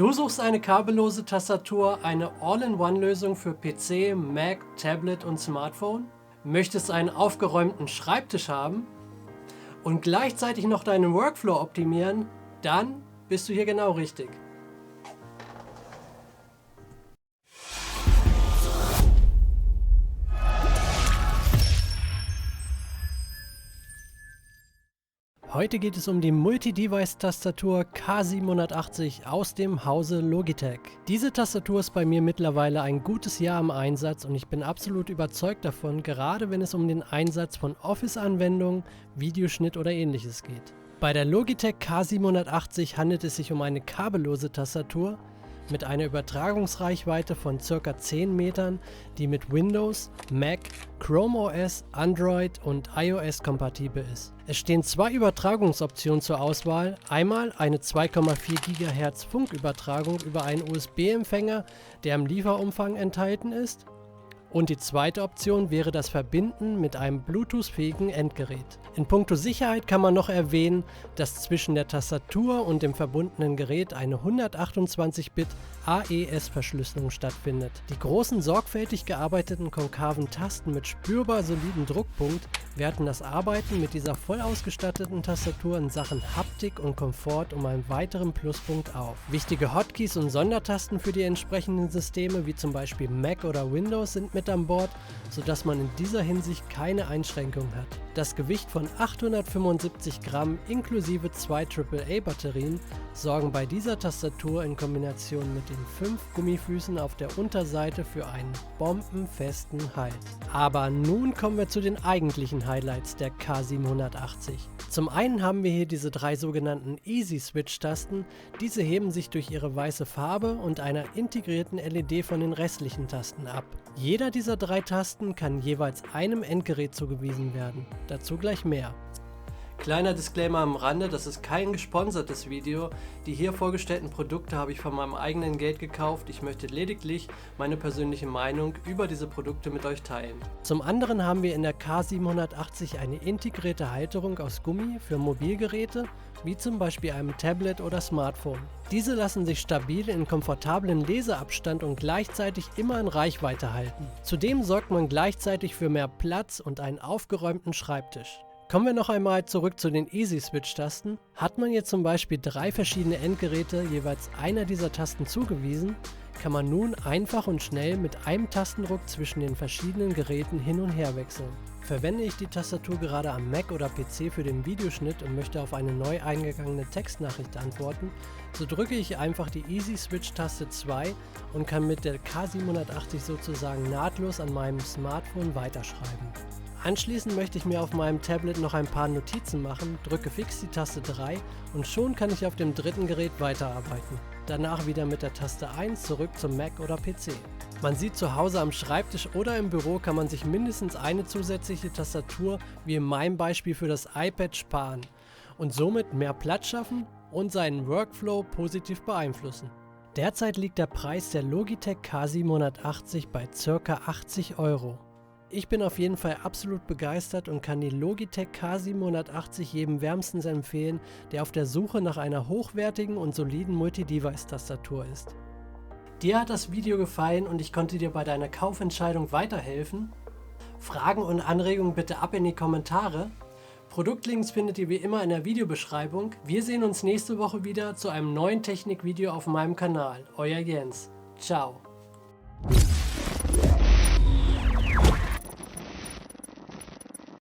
Du suchst eine kabellose Tastatur, eine All-in-One-Lösung für PC, Mac, Tablet und Smartphone? Möchtest einen aufgeräumten Schreibtisch haben und gleichzeitig noch deinen Workflow optimieren? Dann bist du hier genau richtig. Heute geht es um die Multi-Device-Tastatur K780 aus dem Hause Logitech. Diese Tastatur ist bei mir mittlerweile ein gutes Jahr im Einsatz und ich bin absolut überzeugt davon, gerade wenn es um den Einsatz von Office-Anwendungen, Videoschnitt oder ähnliches geht. Bei der Logitech K780 handelt es sich um eine kabellose Tastatur mit einer Übertragungsreichweite von ca. 10 Metern, die mit Windows, Mac, Chrome OS, Android und iOS kompatibel ist. Es stehen zwei Übertragungsoptionen zur Auswahl. Einmal eine 2,4 GHz Funkübertragung über einen USB-Empfänger, der im Lieferumfang enthalten ist. Und die zweite Option wäre das Verbinden mit einem Bluetooth-fähigen Endgerät. In puncto Sicherheit kann man noch erwähnen, dass zwischen der Tastatur und dem verbundenen Gerät eine 128-Bit AES-Verschlüsselung stattfindet. Die großen, sorgfältig gearbeiteten konkaven Tasten mit spürbar solidem Druckpunkt werten das Arbeiten mit dieser voll ausgestatteten Tastatur in Sachen Haptik und Komfort um einen weiteren Pluspunkt auf. Wichtige Hotkeys und Sondertasten für die entsprechenden Systeme wie zum Beispiel Mac oder Windows sind mit an Bord, sodass man in dieser Hinsicht keine Einschränkungen hat. Das Gewicht von 875 Gramm inklusive 2 AAA-Batterien sorgen bei dieser Tastatur in Kombination mit den 5 Gummifüßen auf der Unterseite für einen bombenfesten Halt. Aber nun kommen wir zu den eigentlichen Highlights der K780. Zum einen haben wir hier diese drei sogenannten Easy Switch-Tasten. Diese heben sich durch ihre weiße Farbe und einer integrierten LED von den restlichen Tasten ab. Jeder dieser drei Tasten kann jeweils einem Endgerät zugewiesen werden. Dazu gleich mehr. Kleiner Disclaimer am Rande, das ist kein gesponsertes Video. Die hier vorgestellten Produkte habe ich von meinem eigenen Geld gekauft. Ich möchte lediglich meine persönliche Meinung über diese Produkte mit euch teilen. Zum anderen haben wir in der K780 eine integrierte Halterung aus Gummi für Mobilgeräte, wie zum Beispiel einem Tablet oder Smartphone. Diese lassen sich stabil in komfortablen Leseabstand und gleichzeitig immer in Reichweite halten. Zudem sorgt man gleichzeitig für mehr Platz und einen aufgeräumten Schreibtisch. Kommen wir noch einmal zurück zu den Easy Switch Tasten. Hat man jetzt zum Beispiel drei verschiedene Endgeräte jeweils einer dieser Tasten zugewiesen, kann man nun einfach und schnell mit einem Tastendruck zwischen den verschiedenen Geräten hin und her wechseln. Verwende ich die Tastatur gerade am Mac oder PC für den Videoschnitt und möchte auf eine neu eingegangene Textnachricht antworten, so drücke ich einfach die Easy Switch Taste 2 und kann mit der K780 sozusagen nahtlos an meinem Smartphone weiterschreiben. Anschließend möchte ich mir auf meinem Tablet noch ein paar Notizen machen, drücke fix die Taste 3 und schon kann ich auf dem dritten Gerät weiterarbeiten. Danach wieder mit der Taste 1 zurück zum Mac oder PC. Man sieht, zu Hause am Schreibtisch oder im Büro kann man sich mindestens eine zusätzliche Tastatur, wie in meinem Beispiel für das iPad, sparen und somit mehr Platz schaffen und seinen Workflow positiv beeinflussen. Derzeit liegt der Preis der Logitech K780 bei ca. 80 Euro. Ich bin auf jeden Fall absolut begeistert und kann die Logitech K780 jedem wärmstens empfehlen, der auf der Suche nach einer hochwertigen und soliden Multi-Device-Tastatur ist. Dir hat das Video gefallen und ich konnte dir bei deiner Kaufentscheidung weiterhelfen? Fragen und Anregungen bitte ab in die Kommentare. Produktlinks findet ihr wie immer in der Videobeschreibung. Wir sehen uns nächste Woche wieder zu einem neuen Technikvideo auf meinem Kanal. Euer Jens. Ciao.